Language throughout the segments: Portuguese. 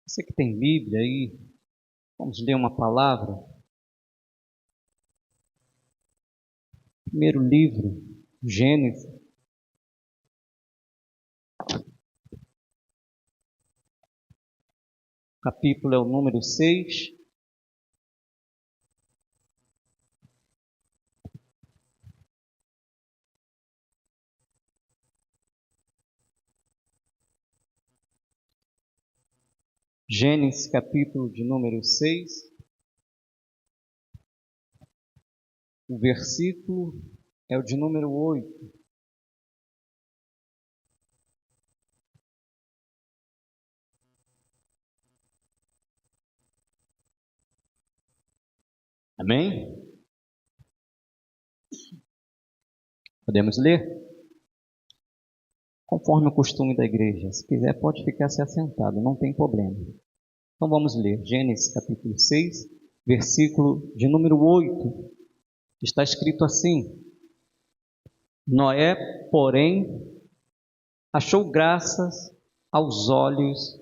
Você que tem Bíblia aí, vamos ler uma palavra. Primeiro livro, Gênesis. O capítulo é o número 6. Gênesis, capítulo de número 6. O versículo é o de número 8. Amém? Podemos ler? Conforme o costume da igreja. Se quiser, pode ficar se assentado, não tem problema. Então vamos ler. Gênesis, capítulo 6, versículo de número 8. Está escrito assim: Noé, porém, achou graças aos olhos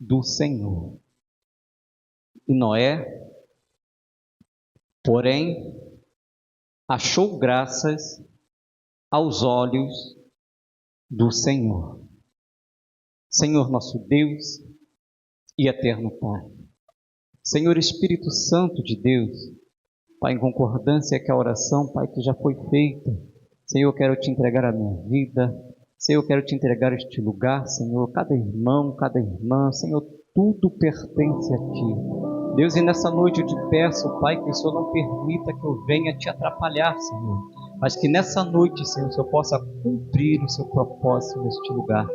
do Senhor. E Noé, porém, achou graças aos olhos do Senhor. Senhor nosso Deus e eterno Pai, Senhor Espírito Santo de Deus, Pai, em concordância com a oração, Pai, que já foi feita, Senhor, eu quero te entregar a minha vida, Senhor, eu quero te entregar este lugar, Senhor, cada irmão, cada irmã, Senhor, tudo pertence a Ti. Deus, e nessa noite eu te peço, Pai, que o Senhor não permita que eu venha te atrapalhar, Senhor, mas que nessa noite, Senhor, o Senhor possa cumprir o seu propósito neste lugar,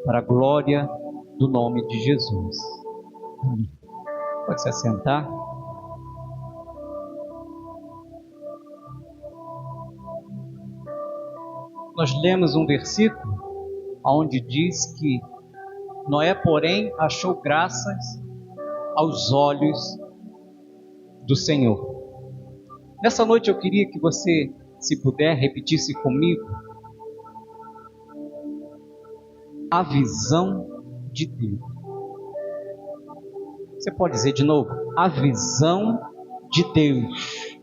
para a glória do nome de Jesus. Amém. Pode se assentar. Nós lemos um versículo onde diz que Noé, porém, achou graças aos olhos do Senhor. Nessa noite eu queria que você, se puder, repetisse comigo a visão de Deus. Você pode dizer de novo? A visão de Deus.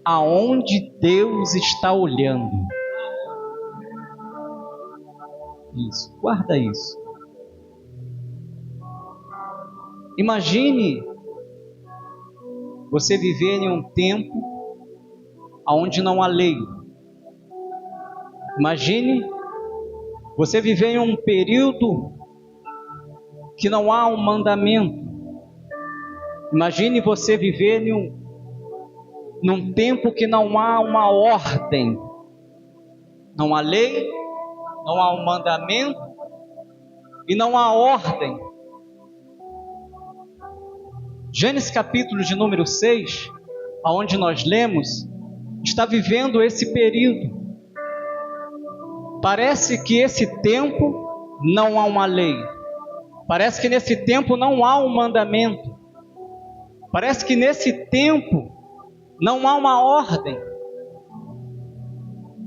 Aonde Deus está olhando. Isso, guarda isso. Imagine você viver em um tempo onde não há lei. Imagine você viver em um período que não há um mandamento. Imagine você viver num tempo que não há uma ordem. Não há lei, não há um mandamento e não há ordem. Gênesis capítulo de número 6, onde nós lemos, está vivendo esse período. Parece que esse tempo não há uma lei. Parece que nesse tempo não há um mandamento. Parece que nesse tempo não há uma ordem.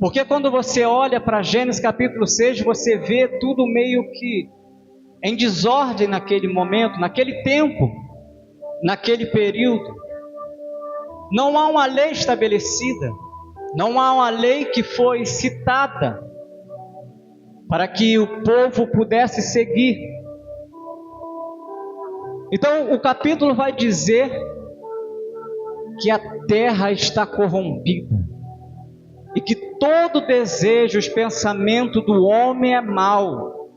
Porque quando você olha para Gênesis capítulo 6, você vê tudo meio que em desordem naquele momento, naquele tempo, naquele período. Não há uma lei estabelecida, não há uma lei que foi citada para que o povo pudesse seguir. Então o capítulo vai dizer que a terra está corrompida e que todo desejo, os pensamentos do homem é mau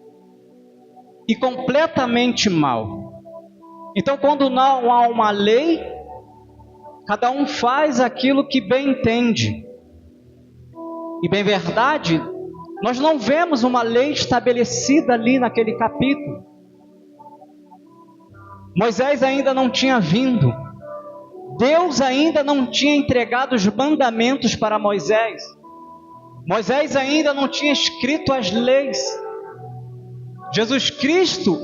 e completamente mau. Então, quando não há uma lei, cada um faz aquilo que bem entende. E bem verdade, nós não vemos uma lei estabelecida ali naquele capítulo. Moisés ainda não tinha vindo. Deus ainda não tinha entregado os mandamentos para Moisés. Moisés ainda não tinha escrito as leis. Jesus Cristo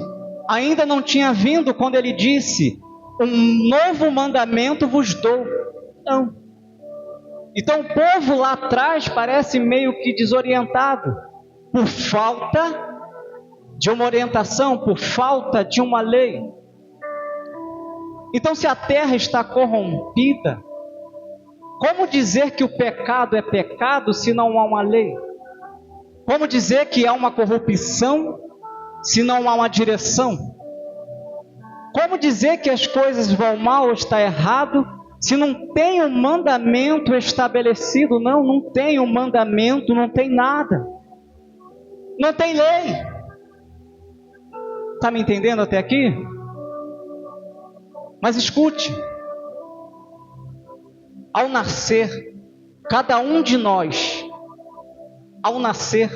ainda não tinha vindo quando ele disse: um novo mandamento vos dou. Não. Então o povo lá atrás parece meio que desorientado por falta de uma orientação, por falta de uma lei. Então, se a terra está corrompida, como dizer que o pecado é pecado se não há uma lei? Como dizer que há uma corrupção se não há uma direção? Como dizer que as coisas vão mal ou está errado se não tem um mandamento estabelecido? Não tem um mandamento, não tem nada. Não tem lei. Está me entendendo até aqui? Mas escute. Ao nascer, cada um de nós, ao nascer,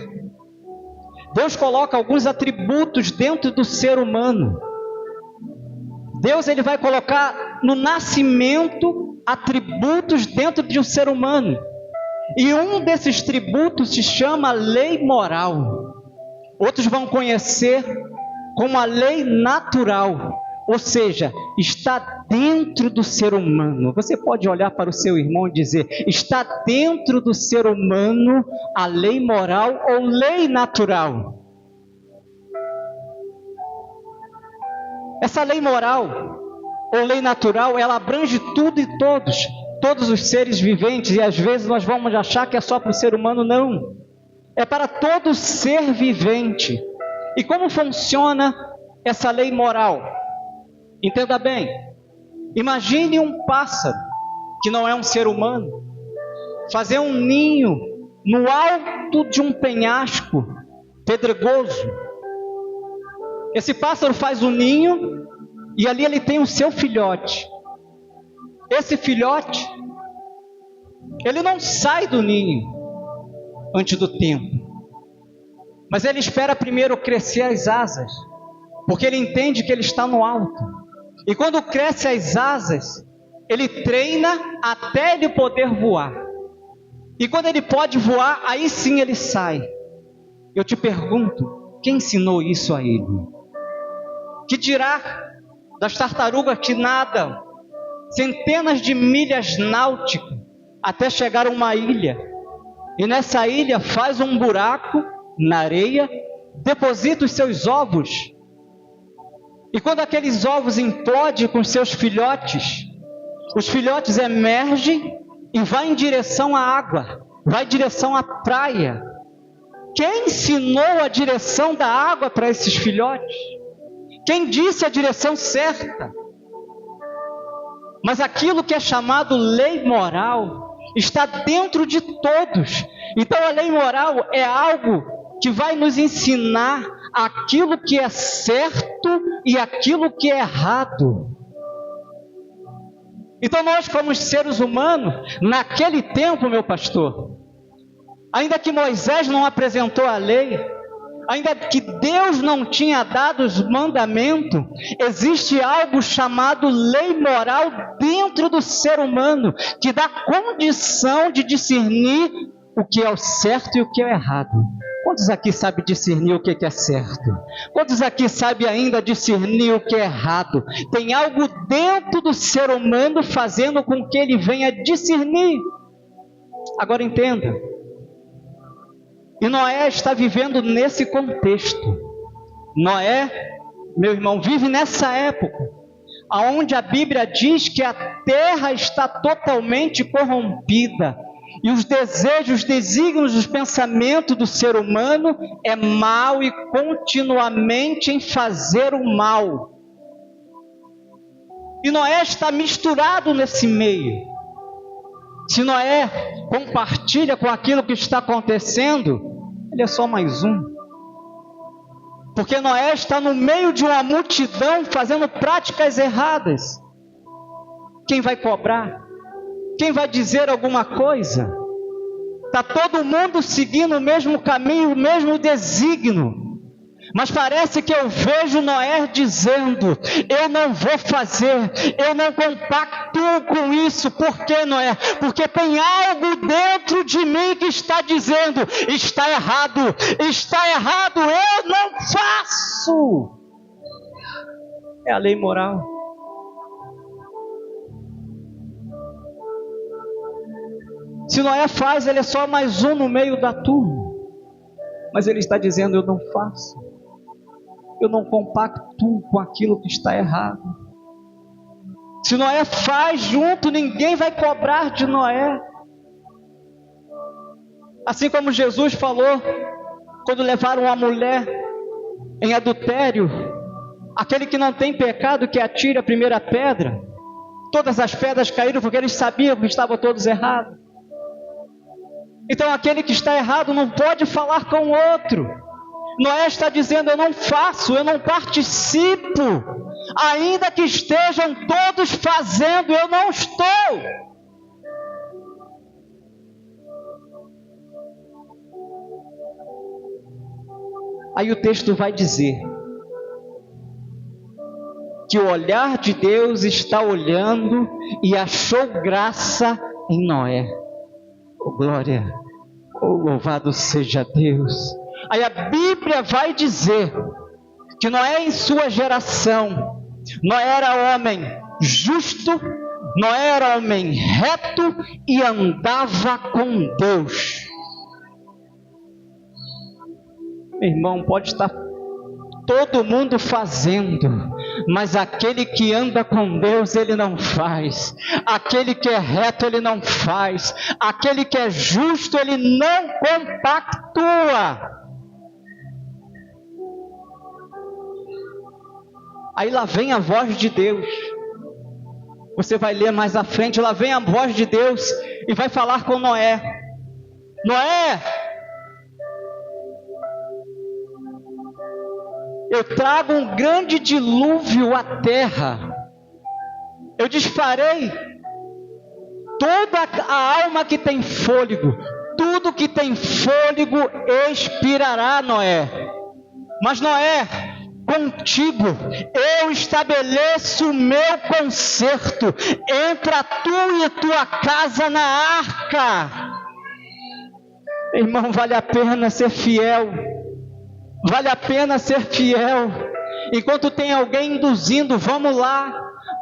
Deus coloca alguns atributos dentro do ser humano. Deus, ele vai colocar no nascimento atributos dentro de um ser humano. E um desses tributos se chama lei moral. Outros vão conhecer como a lei natural. Ou seja, está dentro do ser humano. Você pode olhar para o seu irmão e dizer: está dentro do ser humano a lei moral ou lei natural. Essa lei moral ou lei natural, ela abrange tudo e todos os seres viventes, e às vezes nós vamos achar que é só para o ser humano. Não, é para todo ser vivente. E como funciona essa lei moral? Entenda bem, imagine um pássaro, que não é um ser humano, fazer um ninho no alto de um penhasco pedregoso. Esse pássaro faz um ninho e ali ele tem o seu filhote. Esse filhote, ele não sai do ninho antes do tempo, mas ele espera primeiro crescer as asas, porque ele entende que ele está no alto. E quando cresce as asas, ele treina até ele poder voar. E quando ele pode voar, aí sim ele sai. Eu te pergunto, quem ensinou isso a ele? Que dirá das tartarugas que nadam centenas de milhas náuticas até chegar a uma ilha, e nessa ilha faz um buraco na areia, deposita os seus ovos, e quando aqueles ovos implodem com seus filhotes, os filhotes emergem e vai em direção à água, vai em direção à praia. Quem ensinou a direção da água para esses filhotes? Quem disse a direção certa? Mas aquilo que é chamado lei moral está dentro de todos. Então a lei moral é algo que vai nos ensinar aquilo que é certo e aquilo que é errado. Então nós, como seres humanos, naquele tempo, meu pastor, ainda que Moisés não apresentou a lei, ainda que Deus não tinha dado os mandamentos, existe algo chamado lei moral dentro do ser humano, que dá condição de discernir o que é o certo e o que é o errado. Quantos aqui sabem discernir o que é certo? Quantos aqui sabem ainda discernir o que é errado? Tem algo dentro do ser humano fazendo com que ele venha discernir. Agora entenda. E Noé está vivendo nesse contexto. Noé, meu irmão, vive nessa época, onde a Bíblia diz que a terra está totalmente corrompida, e os desejos, os desígnios, os pensamentos do ser humano é mal e continuamente em fazer o mal. E Noé está misturado nesse meio. Se Noé compartilha com aquilo que está acontecendo, ele é só mais um. Porque Noé está no meio de uma multidão fazendo práticas erradas. Quem vai cobrar? Quem vai dizer alguma coisa? Está todo mundo seguindo o mesmo caminho, o mesmo desígnio. Mas parece que eu vejo Noé dizendo: eu não vou fazer, eu não compactuo com isso. Por que, Noé? Porque tem algo dentro de mim que está dizendo: está errado, eu não faço. É a lei moral. Se Noé faz, ele é só mais um no meio da turma. Mas ele está dizendo: eu não faço. eu não compactuo com aquilo que está errado. Se Noé faz junto, ninguém vai cobrar de Noé. Assim como Jesus falou, quando levaram a mulher em adultério, aquele que não tem pecado, que atire a primeira pedra. Todas as pedras caíram porque eles sabiam que estavam todos errados. Então aquele que está errado não pode falar com o outro. Noé está dizendo: eu não faço, eu não participo. Ainda que estejam todos fazendo, eu não estou. Aí o texto vai dizer que o olhar de Deus está olhando e achou graça em Noé. Oh, glória, oh, louvado seja Deus. Aí a Bíblia vai dizer que Noé, em sua geração, Noé era homem justo, Noé era homem reto e andava com Deus. Meu irmão, pode estar todo mundo fazendo, mas aquele que anda com Deus, ele não faz. Aquele que é reto, ele não faz. Aquele que é justo, ele não compactua. Aí lá vem a voz de Deus. Você vai ler mais à frente, lá vem a voz de Deus e vai falar com Noé. Noé, eu trago um grande dilúvio à terra. Eu disparei toda a alma que tem fôlego. Tudo que tem fôlego expirará, Noé. Mas Noé, contigo eu estabeleço o meu concerto. Entra tu e tua casa na arca. Irmão, vale a pena ser fiel. Vale a pena ser fiel. Enquanto tem alguém induzindo, vamos lá,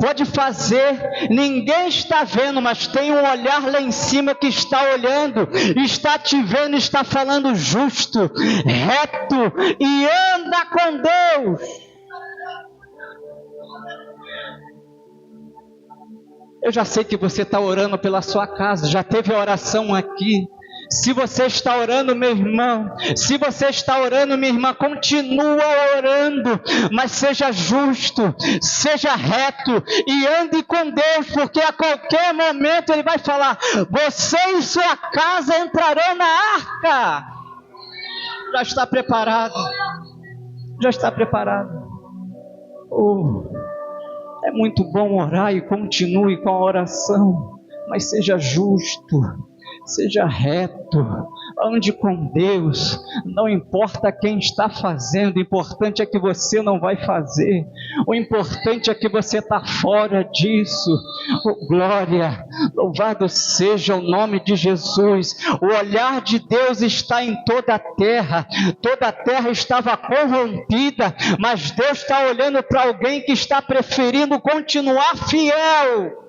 pode fazer. Ninguém está vendo, mas tem um olhar lá em cima que está olhando, está te vendo, está falando justo, reto e anda com Deus. Eu já sei que você está orando pela sua casa, já teve a oração aqui. Se você está orando, meu irmão, se você está orando, minha irmã, continua orando, mas seja justo, seja reto e ande com Deus, porque a qualquer momento Ele vai falar: você e sua casa entrarão na arca. Já está preparado, já está preparado. É muito bom orar e continue com a oração, mas seja justo, seja reto, ande com Deus. Não importa quem está fazendo, o importante é que você não vai fazer. O importante é que você está fora disso. Oh, glória, louvado seja o nome de Jesus. O olhar de Deus está em toda a terra. Toda a terra estava corrompida, mas Deus está olhando para alguém que está preferindo continuar fiel.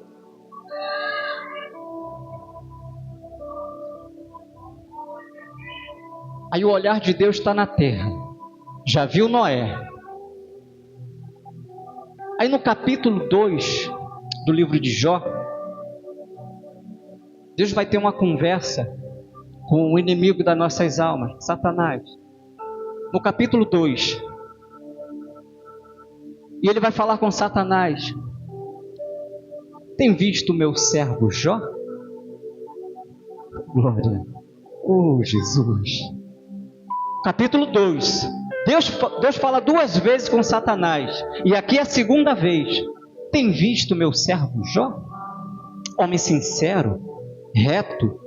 Aí o olhar de Deus está na terra. Já viu Noé? Aí no capítulo 2 do livro de Jó, Deus vai ter uma conversa com o inimigo das nossas almas, Satanás. No capítulo 2. E ele vai falar com Satanás: tem visto o meu servo Jó? Glória. Oh, Jesus. Capítulo 2. Deus fala 2 vezes com Satanás. E aqui é a segunda vez. Tem visto meu servo Jó? Homem sincero, reto,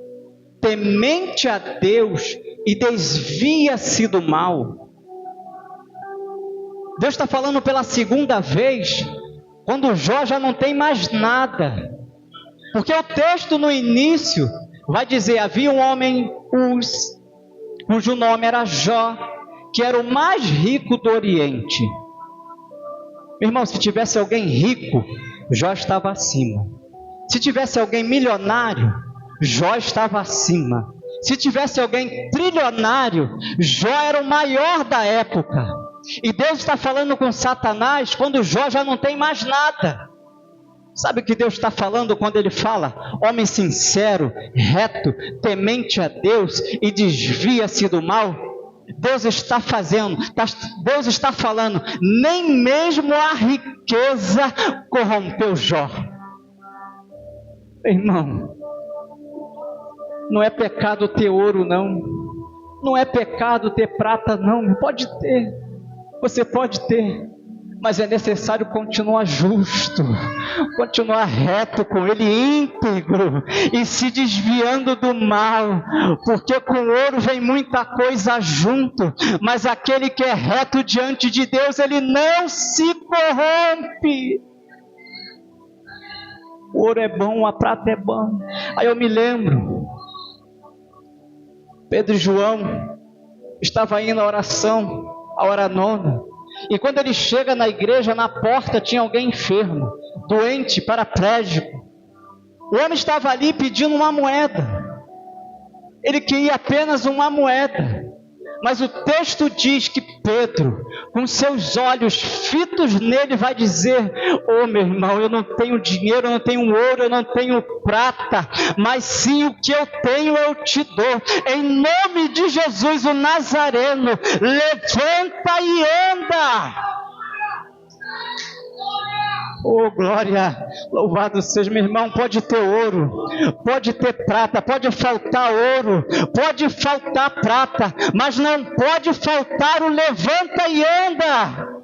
temente a Deus e desvia-se do mal. Deus está falando pela segunda vez, quando Jó já não tem mais nada. Porque o texto no início vai dizer: havia um homem, cujo nome era Jó, que era o mais rico do Oriente. Meu irmão, se tivesse alguém rico, Jó estava acima. Se tivesse alguém milionário, Jó estava acima. Se tivesse alguém trilionário, Jó era o maior da época. E Deus está falando com Satanás quando Jó já não tem mais nada. Sabe o que Deus está falando quando Ele fala? Homem sincero, reto, temente a Deus e desvia-se do mal. Deus está falando, nem mesmo a riqueza corrompeu Jó. Irmão, não é pecado ter ouro, não. Não é pecado ter prata, não. Pode ter, você pode ter, mas é necessário continuar justo, continuar reto com Ele, íntegro, e se desviando do mal, porque com ouro vem muita coisa junto, mas aquele que é reto diante de Deus, ele não se corrompe. O ouro é bom, a prata é bom. Aí eu me lembro, Pedro e João estavam indo à oração, a hora nona, e quando ele chega na igreja, na porta tinha alguém enfermo, doente, paraplégico. O homem estava ali pedindo uma moeda, ele queria apenas uma moeda, mas o texto diz que Pedro, com seus olhos fitos nele, vai dizer: ô meu irmão, eu não tenho dinheiro, eu não tenho ouro, eu não tenho prata, mas sim o que eu tenho eu te dou. Em nome de Jesus o Nazareno, levanta e anda. Oh glória, louvado seja. Meu irmão, pode ter ouro, pode ter prata, pode faltar ouro, pode faltar prata, mas não pode faltar o levanta e anda.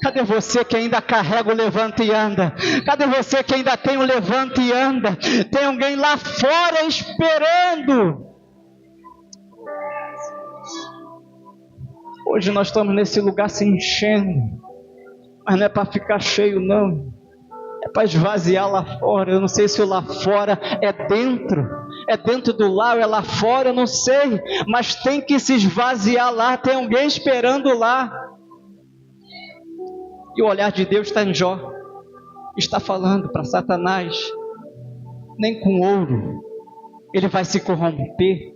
Cadê você que ainda carrega o levanta e anda? Cadê você que ainda tem o levanta e anda? Tem alguém lá fora esperando. Hoje nós estamos nesse lugar se enchendo, mas não é para ficar cheio, não. É para esvaziar lá fora. Eu não sei se o lá fora é dentro do lar, é lá fora, eu não sei, mas tem que se esvaziar lá. Tem alguém esperando lá. E o olhar de Deus está em Jó, está falando para Satanás: nem com ouro ele vai se corromper.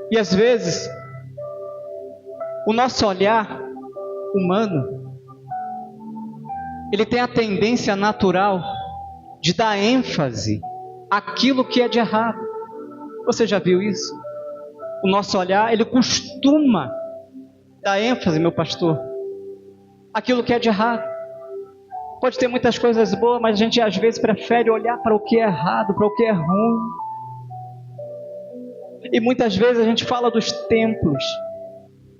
E às vezes o nosso olhar humano, ele tem a tendência natural de dar ênfase àquilo que é de errado. Você já viu isso? O nosso olhar, ele costuma dar ênfase, meu pastor, àquilo que é de errado. Pode ter muitas coisas boas, mas a gente às vezes prefere olhar para o que é errado, para o que é ruim. E muitas vezes a gente fala dos templos,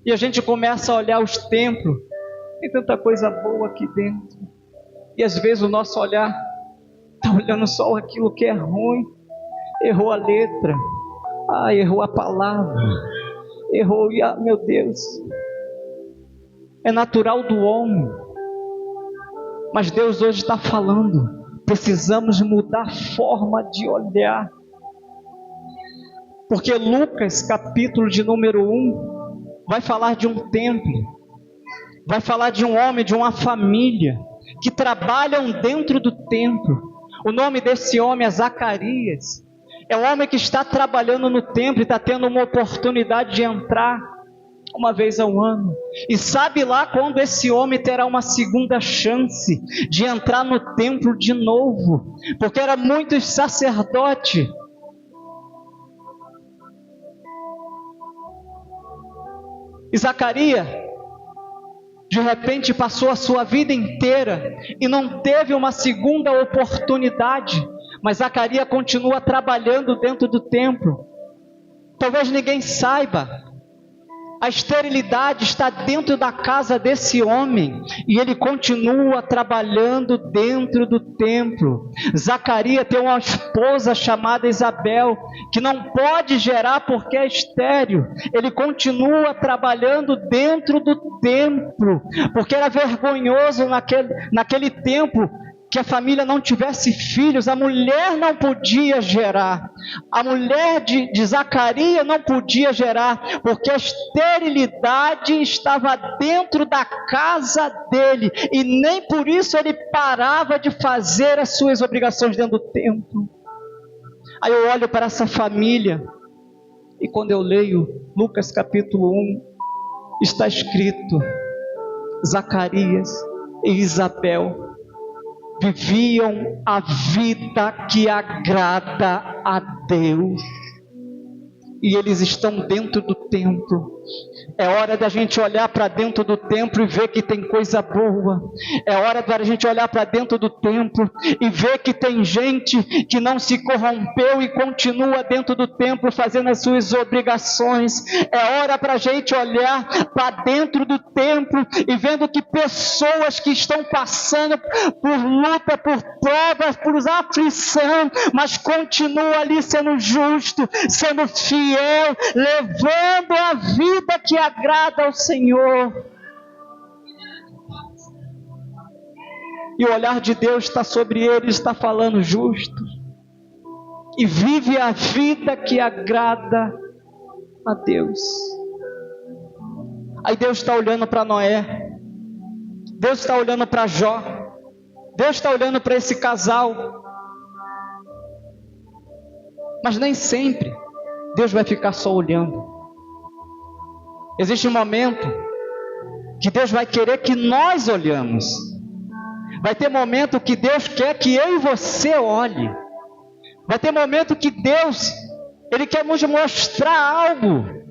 e a gente começa a olhar os templos, tem tanta coisa boa aqui dentro, e às vezes o nosso olhar está olhando só aquilo que é ruim. Errou a letra, errou a palavra, errou, meu Deus. É natural do homem, mas Deus hoje está falando, precisamos mudar a forma de olhar, porque Lucas capítulo de número 1 vai falar de um templo, vai falar de um homem, de uma família que trabalham dentro do templo. O nome desse homem é Zacarias. É um homem que está trabalhando no templo e está tendo uma oportunidade de entrar uma vez ao ano. E sabe lá quando esse homem terá uma segunda chance de entrar no templo de novo, porque era muitos sacerdotes. E Zacarias, de repente, passou a sua vida inteira e não teve uma segunda oportunidade, mas Zacarias continua trabalhando dentro do templo. Talvez ninguém saiba, a esterilidade está dentro da casa desse homem, e ele continua trabalhando dentro do templo. Zacarias tem uma esposa chamada Isabel, que não pode gerar porque é estéril. Ele continua trabalhando dentro do templo, porque era vergonhoso naquele tempo que a família não tivesse filhos. A mulher não podia gerar, a mulher de Zacarias não podia gerar, porque a esterilidade estava dentro da casa dele, e nem por isso ele parava de fazer as suas obrigações dentro do templo. Aí eu olho para essa família, e quando eu leio Lucas capítulo 1, está escrito: Zacarias e Isabel viviam a vida que agrada a Deus. E eles estão dentro do templo. É hora da gente olhar para dentro do templo e ver que tem coisa boa. É hora da gente olhar para dentro do templo e ver que tem gente que não se corrompeu e continua dentro do templo fazendo as suas obrigações. É hora para a gente olhar para dentro do templo e vendo que pessoas que estão passando por luta, por provas, por aflição, mas continuam ali sendo justo, sendo fiel, levando a vida que agrada ao Senhor. E o olhar de Deus está sobre eles, está falando: justo, e vive a vida que agrada a Deus. Aí Deus está olhando para Noé, Deus está olhando para Jó, Deus está olhando para esse casal. Mas nem sempre Deus vai ficar só olhando. Existe um momento que Deus vai querer que nós olhamos. Vai ter momento que Deus quer que eu e você olhe. Vai ter momento que Deus, Ele quer nos mostrar algo.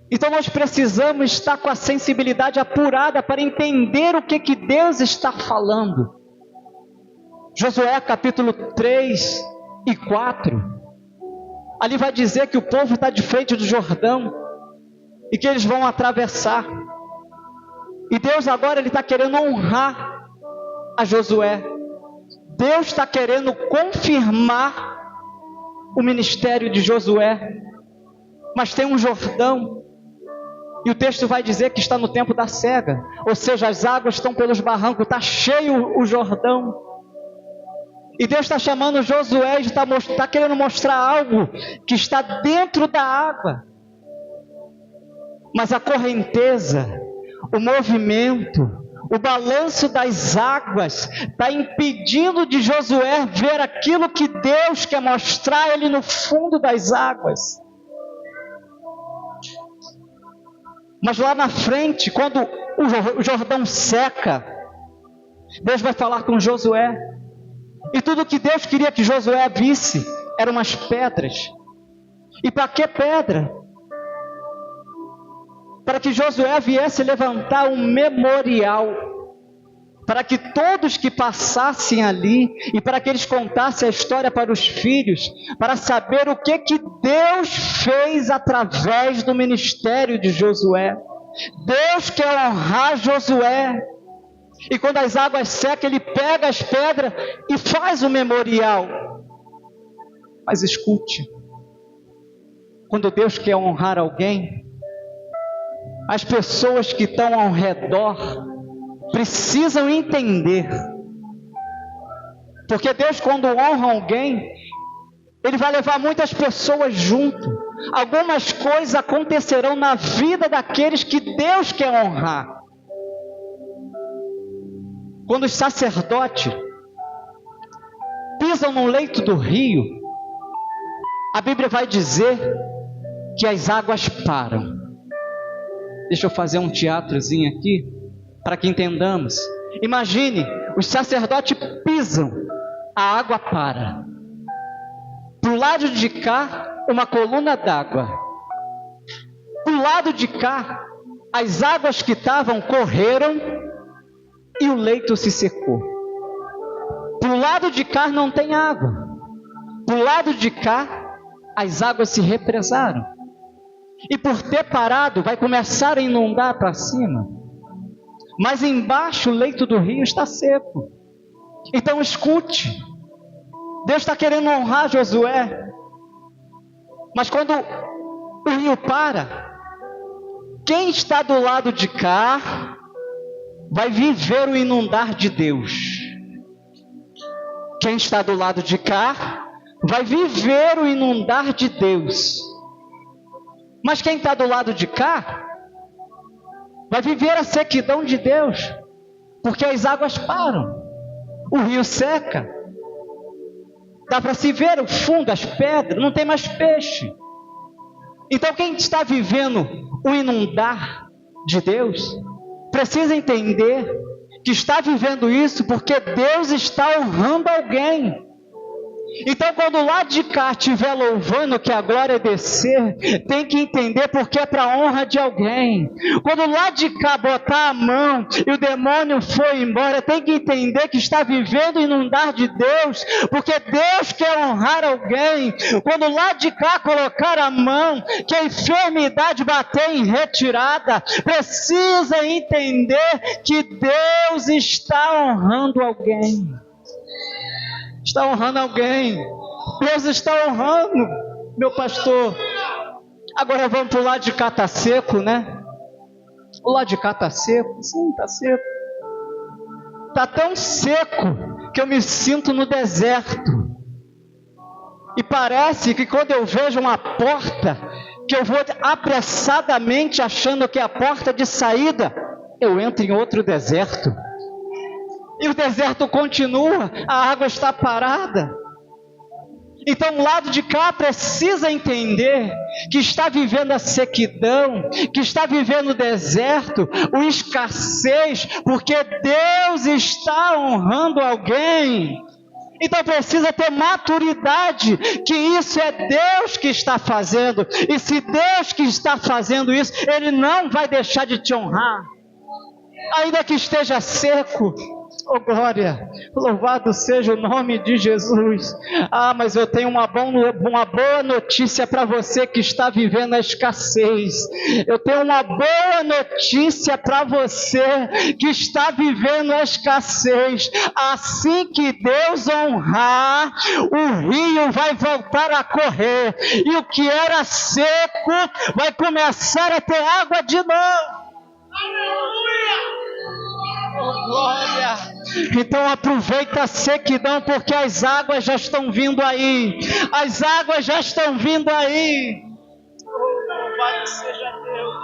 Então nós precisamos estar com a sensibilidade apurada para entender o que Deus está falando. Josué capítulo 3 e 4. Ali vai dizer que o povo está de frente do Jordão e que eles vão atravessar. E Deus agora está querendo honrar a Josué. Deus está querendo confirmar o ministério de Josué. Mas tem um Jordão, e o texto vai dizer que está no tempo da cega, ou seja, as águas estão pelos barrancos, está cheio o Jordão. E Deus está chamando Josué e está querendo mostrar algo que está dentro da água. Mas a correnteza, o movimento, o balanço das águas está impedindo de Josué ver aquilo que Deus quer mostrar a ele no fundo das águas. Mas lá na frente, quando o Jordão seca, Deus vai falar com Josué. E tudo que Deus queria que Josué visse eram umas pedras. E para que pedra? Para que Josué viesse levantar um memorial, para que todos que passassem ali, e para que eles contassem a história para os filhos, para saber o que Deus fez através do ministério de Josué. Deus quer honrar Josué. E quando as águas secam, ele pega as pedras e faz o memorial. Mas escute, quando Deus quer honrar alguém, as pessoas que estão ao redor precisam entender. Porque Deus, quando honra alguém, Ele vai levar muitas pessoas junto. Algumas coisas acontecerão na vida daqueles que Deus quer honrar. Quando os sacerdotes pisam no leito do rio, a Bíblia vai dizer que as águas param. Deixa eu fazer um teatrozinho aqui, para que entendamos. Imagine, os sacerdotes pisam, a água para. Para o lado de cá, uma coluna d'água. Para o lado de cá, as águas que estavam correram, e o leito se secou. Para o lado de cá não tem água. Para o lado de cá, as águas se represaram. E por ter parado, vai começar a inundar para cima. Mas embaixo o leito do rio está seco. Então escute. Deus está querendo honrar Josué. Mas quando o rio para, quem está do lado de cá vai viver o inundar de Deus. Quem está do lado de cá vai viver o inundar de Deus. Mas quem está do lado de cá vai viver a sequidão de Deus, porque as águas param, o rio seca, dá para se ver o fundo, as pedras, não tem mais peixe. Então quem está vivendo o inundar de Deus, precisa entender que está vivendo isso porque Deus está honrando alguém. Então, quando o lado de cá estiver louvando que a glória descer, tem que entender porque é para a honra de alguém. Quando o lado de cá botar a mão e o demônio foi embora, tem que entender que está vivendo o inundar de Deus, porque Deus quer honrar alguém. Quando o lado de cá colocar a mão, que a enfermidade bater em retirada, precisa entender que Deus está honrando alguém. Está honrando alguém. Deus está honrando, meu pastor. Agora vamos para o lado de cá, está seco, né? O lado de cá está seco? Sim, está seco. Está tão seco que eu me sinto no deserto. E parece que quando eu vejo uma porta, que eu vou apressadamente achando que é a porta de saída, eu entro em outro deserto. E o deserto continua, a água está parada. Então o lado de cá precisa entender que está vivendo a sequidão, que está vivendo o deserto, o escassez, porque Deus está honrando alguém. Então precisa ter maturidade, que isso é Deus que está fazendo. E se Deus que está fazendo isso, Ele não vai deixar de te honrar. Ainda que esteja seco. Oh glória, louvado seja o nome de Jesus. Mas eu tenho uma boa notícia para você que está vivendo a escassez. Eu tenho uma boa notícia para você que está vivendo a escassez. Assim que Deus honrar, o rio vai voltar a correr, e o que era seco vai começar a ter água de novo. Aleluia! Oh, glória! Então aproveita a sequidão, porque as águas já estão vindo aí. As águas já estão vindo aí. Oh, louvado seja Deus.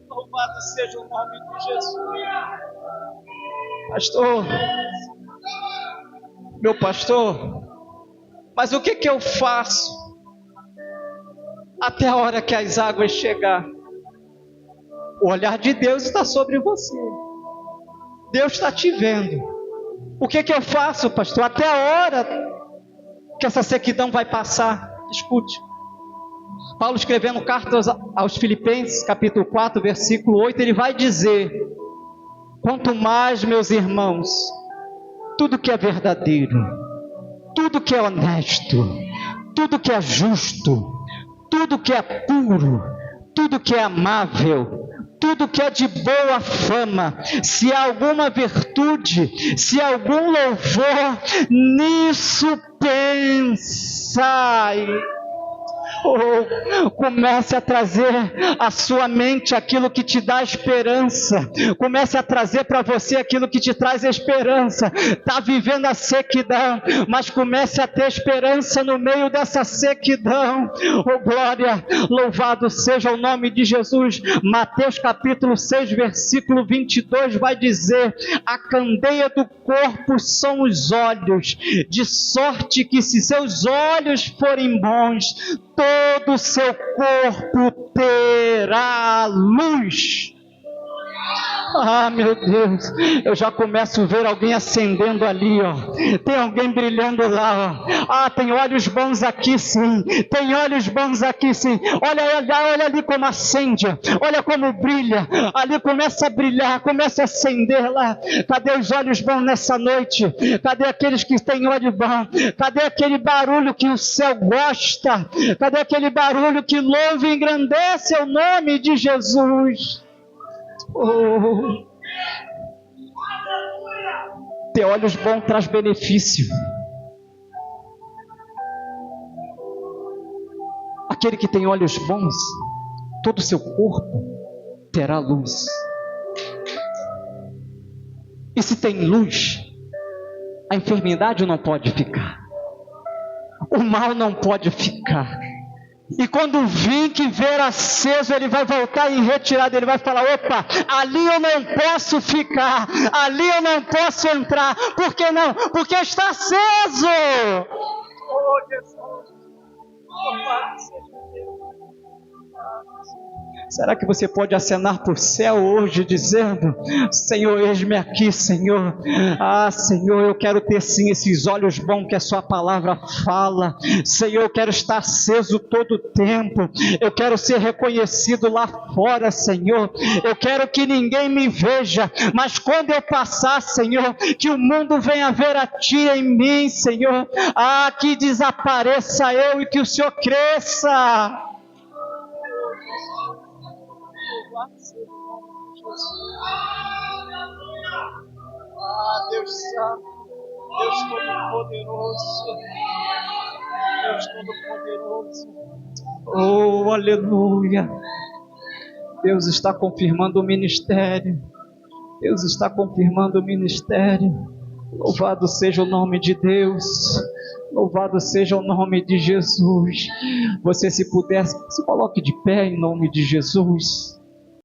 Louvado seja o nome de Jesus. Pastor, meu pastor, mas o que eu faço até a hora que as águas chegar? O olhar de Deus está sobre você. Deus está te vendo. O que eu faço, pastor? Até a hora que essa sequidão vai passar. Escute. Paulo escrevendo cartas aos Filipenses, capítulo 4, versículo 8, ele vai dizer: quanto mais, meus irmãos, tudo que é verdadeiro, tudo que é honesto, tudo que é justo, tudo que é puro, tudo que é amável, tudo que é de boa fama, se há alguma virtude, se há algum louvor, nisso pensai. Comece a trazer à sua mente aquilo que te dá esperança. Comece a trazer para você aquilo que te traz esperança. Está vivendo a sequidão, mas comece a ter esperança no meio dessa sequidão. Oh glória, louvado seja o nome de Jesus. Mateus capítulo 6, versículo 22 vai dizer: a candeia do corpo são os olhos, de sorte que se seus olhos forem bons, todo o seu corpo terá luz. Meu Deus, eu já começo a ver alguém acendendo ali, ó. Tem alguém brilhando lá, ó. Tem olhos bons aqui sim, tem olhos bons aqui sim. Olha ali como acende, olha como brilha, ali começa a brilhar, começa a acender lá. Cadê os olhos bons nessa noite? Cadê aqueles que têm olho bom? Cadê aquele barulho que o céu gosta? Cadê aquele barulho que louva e engrandece o nome de Jesus? Ter olhos bons traz benefício. Aquele que tem olhos bons, todo o seu corpo terá luz. E se tem luz, a enfermidade não pode ficar, o mal não pode ficar. E quando vir que ver aceso, ele vai voltar em retirada, ele vai falar: opa, ali eu não posso ficar, ali eu não posso entrar. Por que não? Porque está aceso. Oh Jesus, louvado seja Deus. Será que você pode acenar para o céu hoje dizendo: Senhor, eis-me aqui, Senhor. Ah, Senhor, eu quero ter sim esses olhos bons que a sua palavra fala. Senhor, eu quero estar aceso todo o tempo. Eu quero ser reconhecido lá fora, Senhor. Eu quero que ninguém me veja, mas quando eu passar, Senhor, que o mundo venha ver a Ti em mim, Senhor. Ah, que desapareça eu e que o Senhor cresça. Ah, Deus Santo, Deus Todo-Poderoso, Deus Todo-Poderoso. Oh, aleluia. Deus está confirmando o ministério. Deus está confirmando o ministério. Louvado seja o nome de Deus. Louvado seja o nome de Jesus. Você, se puder, se coloque de pé em nome de Jesus.